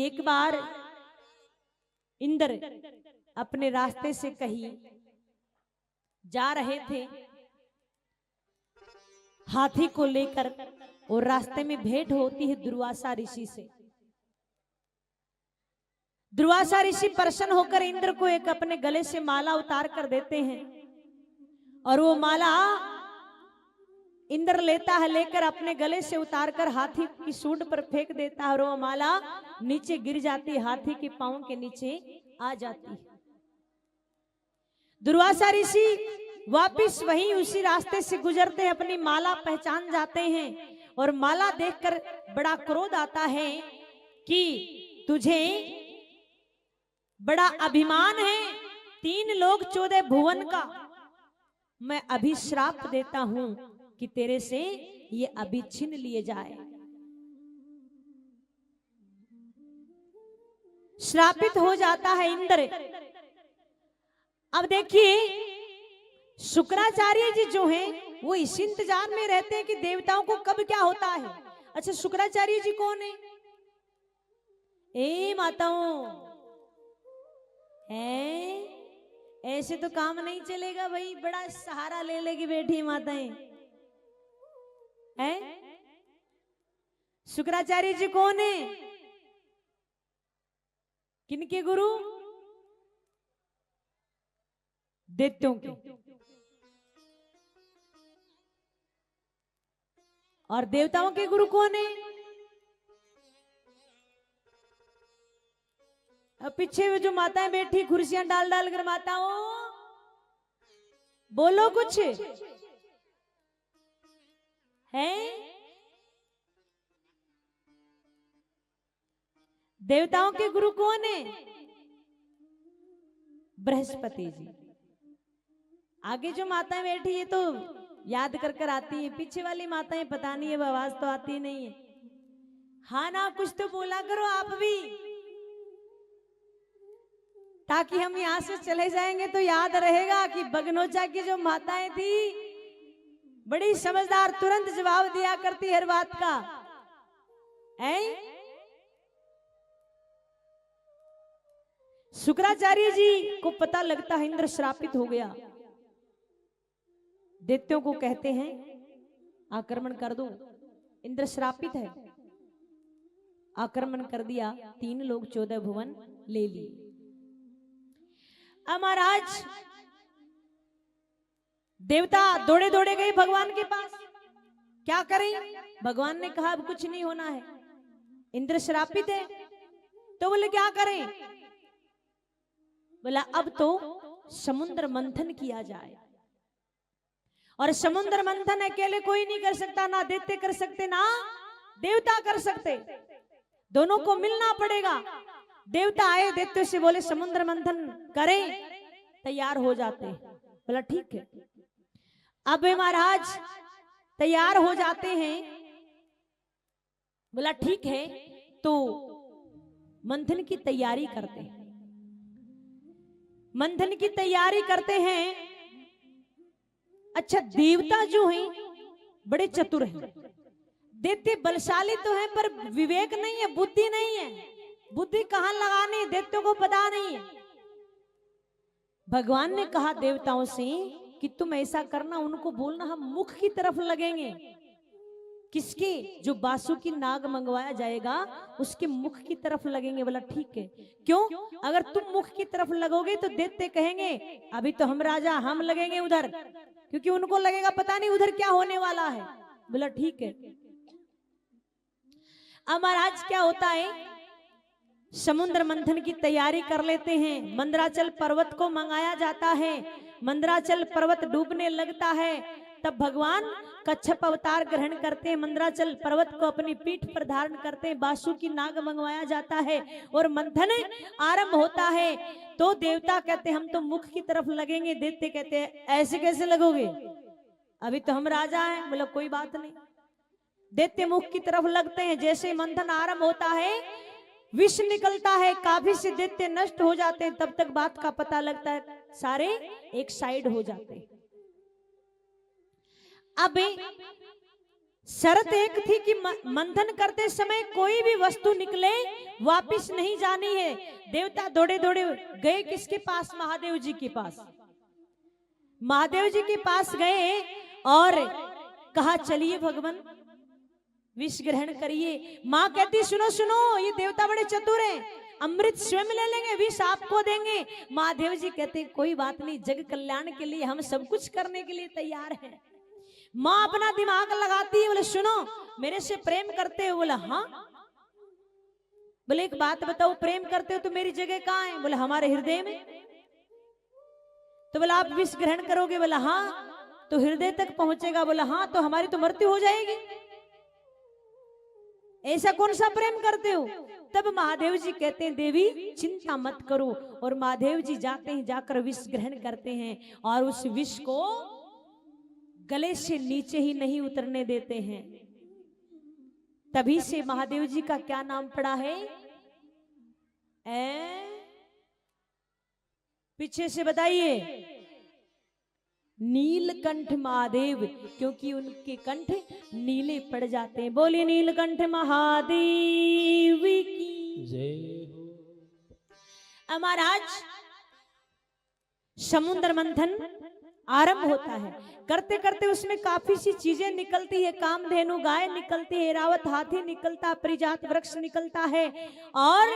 एक बार इंद्र अपने रास्ते से कहीं जा रहे थे हाथी को लेकर, और रास्ते में भेंट होती है दुर्वासा ऋषि से। दुर्वासा ऋषि प्रसन्न होकर इंद्र को एक अपने गले से माला उतार कर देते हैं, और वो माला इंद्र लेता है, लेकर अपने गले से उतारकर हाथी की सूंड पर फेंक देता है, और वो माला नीचे गिर जाती है, हाथी के पांव के नीचे आ जाती है। दुर्वासा ऋषि वापिस वहीं उसी रास्ते से गुजरते अपनी माला पहचान जाते हैं, और माला देखकर बड़ा क्रोध आता है कि तुझे बड़ा अभिमान है 3 लोक 14 भुवन का। मैं अभी श्राप देता हूं कि तेरे से ये अभी छीन लिए जाए। श्रापित हो जाता है इंद्र। अब देखिए शुक्राचार्य जी जो हैं वो इस इंतजार में रहते हैं कि देवताओं को कब क्या होता है। अच्छा, शुक्राचार्य जी कौन है? ए माताओं, ऐसे तो काम नहीं चलेगा भाई, बड़ा सहारा ले लेगी बैठी माताएं हैं। शुक्राचार्य जी कौन है? किनके गुरु? दैत्यों के। और देवताओं के गुरु कौन है? अब पीछे जो माताएं बैठी कुर्सियां डाल डाल कर, माताओं बोलो कुछ है। देवताओं के गुरु कौन है? बृहस्पति जी। आगे जो माताएं बैठी है तो याद कर कर आती है, पीछे वाली माताएं पता नहीं है, आवाज तो आती नहीं है। हाँ ना, कुछ तो बोला करो आप भी, ताकि हम यहां से चले जाएंगे तो याद रहेगा कि बगनोचा की जो माताएं थी बड़ी समझदार, तुरंत जवाब दिया करती हर बात का है। शुक्राचार्य जी को पता लगता है इंद्र श्रापित हो गया। दैत्यों को कहते हैं आक्रमण कर दो, इंद्र श्रापित है। आक्रमण कर दिया, 3 लोक 14 भुवन ले लिए। अब महाराज देवता दौड़े दौड़े गए भगवान के पास, क्या करें? भगवान ने कहा अब कुछ नहीं होना है, इंद्र श्रापित है। तो बोले क्या करें? बोला अब तो समुद्र मंथन किया जाए। और समुद्र मंथन अकेले कोई नहीं कर सकता, ना दैत्य कर सकते ना देवता कर सकते, दोनों को मिलना पड़ेगा। देवता आए दैत्य से बोले समुद्र मंथन करें, तैयार हो जाते। बोला ठीक है। अब महाराज तैयार हो जाते हैं। बोला ठीक है, तो मंथन की तैयारी करते हैं। मंथन की तैयारी करते हैं। अच्छा, देवता जो हैं बड़े चतुर हैं, दैत्य बलशाली तो हैं पर विवेक नहीं है, बुद्धि नहीं है। बुद्धि कहां लगानी दैत्यों को पता नहीं है। भगवान ने कहा देवताओं से कि तुम ऐसा करना, उनको बोलना हम मुख की तरफ लगेंगे। किसके? जो बासुकी नाग मंगवाया जाएगा उसके मुख की तरफ लगेंगे। बोला ठीक है। क्यों? अगर तुम मुख की तरफ लगोगे तो दैत्य कहेंगे अभी तो हम राजा, हम लगेंगे उधर, क्योंकि उनको लगेगा पता नहीं उधर क्या होने वाला है। बोला ठीक है। अब महाराज क्या होता है, समुद्र मंथन की तैयारी कर लेते हैं। मंदराचल पर्वत को मंगाया जाता है। मंदराचल पर्वत डूबने लगता है, तब भगवान कच्छप अवतार ग्रहण करते हैं, मंदराचल पर्वत को अपनी पीठ पर धारण करते हैं। बासुकी नाग मंगवाया जाता है और मंथन आरंभ होता है। तो देवता कहते हैं हम तो मुख की तरफ लगेंगे। दैत्य कहते हैं ऐसे कैसे लगोगे, अभी तो हम राजा हैं। बोला कोई बात नहीं। दैत्य मुख की तरफ लगते हैं। जैसे मंथन आरंभ होता है, विष निकलता है, काफी से दैत्य नष्ट हो जाते हैं। तब तक बात का पता लगता है, सारे एक साइड हो जाते हैं। अब शर्त एक थी कि मंथन करते समय कोई भी वस्तु निकले वापिस नहीं जानी है। देवता दौड़े दौड़े गए किसके पास? महादेव जी के पास। महादेव जी के पास गए और कहा चलिए भगवान विष ग्रहण करिए। माँ कहती सुनो सुनो, ये देवता बड़े चतुर हैं, अमृत स्वयं ले लेंगे, विष आपको देंगे। महादेव जी कहते कोई बात नहीं, जग कल्याण के लिए हम सब कुछ करने के लिए तैयार हैं। माँ अपना दिमाग लगाती है, बोले सुनो मेरे से प्रेम करते हो? बोला हाँ। बोले एक बात बताओ, प्रेम करते हो तो मेरी जगह कहाँ है? बोले हमारे हृदय में। तो बोला आप विष ग्रहण करोगे? बोला हाँ। तो हृदय तक पहुंचेगा? बोला हाँ। तो हमारी तो मृत्यु हो जाएगी। ऐसा कौन सा प्रेम करते हो? तब महादेव जी कहते हैं देवी चिंता मत करो। और महादेव जी जाते हैं, जाकर विष ग्रहण करते हैं और उस विष को गले से नीचे ही नहीं उतरने देते हैं। तभी से महादेव जी का क्या नाम पड़ा है? पीछे से बताइए। नीलकंठ महादेव, क्योंकि उनके कंठ नीले पड़ जाते हैं। बोलिए नीलकंठ महादेव की जय हो। महाराज समुद्र मंथन आरंभ होता है। करते करते उसमें काफी सी चीजें निकलती है। कामधेनु गाय निकलती है, ऐरावत हाथी निकलता, परिजात वृक्ष निकलता है और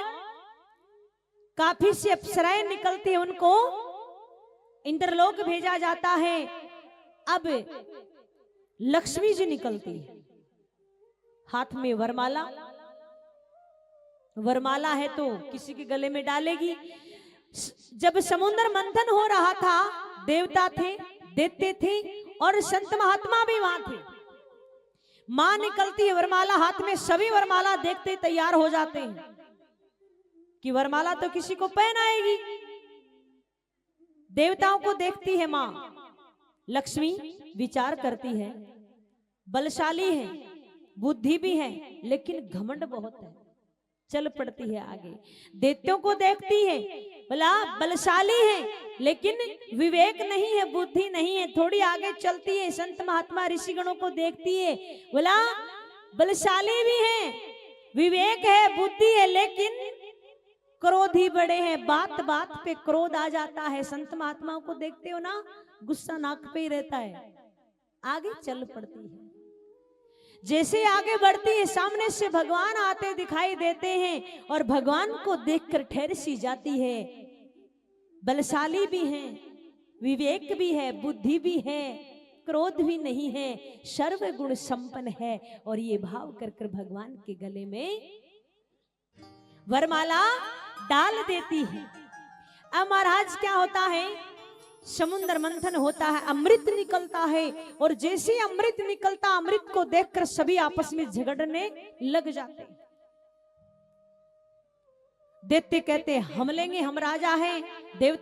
काफी सी अप्सराएं निकलती है। उनको इंद्रलोक भेजा जाता है। अब लक्ष्मी जी निकलती है, हाथ में वरमाला। वरमाला है तो किसी के गले में डालेगी। जब समुद्र मंथन हो रहा था, देवता थे, दैत्य थे और संत महात्मा भी वहां थे। मां निकलती है, वरमाला हाथ में। सभी वरमाला देखते तैयार हो जाते हैं कि वरमाला तो किसी को पहन आएगी। देवताओं को देखती है मां लक्ष्मी, विचार करती है, बलशाली है, बुद्धि भी है, लेकिन घमंड बहुत है, चल पड़ती है आगे। दैत्यों को देखती है, बोला बलशाली है लेकिन विवेक नहीं है, बुद्धि नहीं है, थोड़ी आगे चलती है। संत महात्मा ऋषिगणों को देखती है, बोला बलशाली भी है, विवेक है, बुद्धि है, लेकिन क्रोधी बड़े हैं, बात बात पे क्रोध आ जाता है। संत महात्माओं को देखते हो ना, गुस्सा नाक पे ही रहता है, आगे चल पड़ती है। जैसे आगे बढ़ती है, सामने से भगवान आते दिखाई देते हैं और भगवान को देखकर ठहर सी जाती है। बलशाली भी है, विवेक भी है, बुद्धि भी है, क्रोध भी नहीं है, सर्व गुण संपन्न है। और ये भाव कर कर भगवान के गले में वरमाला डाल देती है। अब महाराज क्या होता है? समुद्र मंथन होता है, अमृत निकलता है और जैसे अमृत निकलता, अमृत को देखकर सभी आपस में झगड़ने लग जाते हैं। दैत्य कहते हम लेंगे, हम राजा हैं। देवता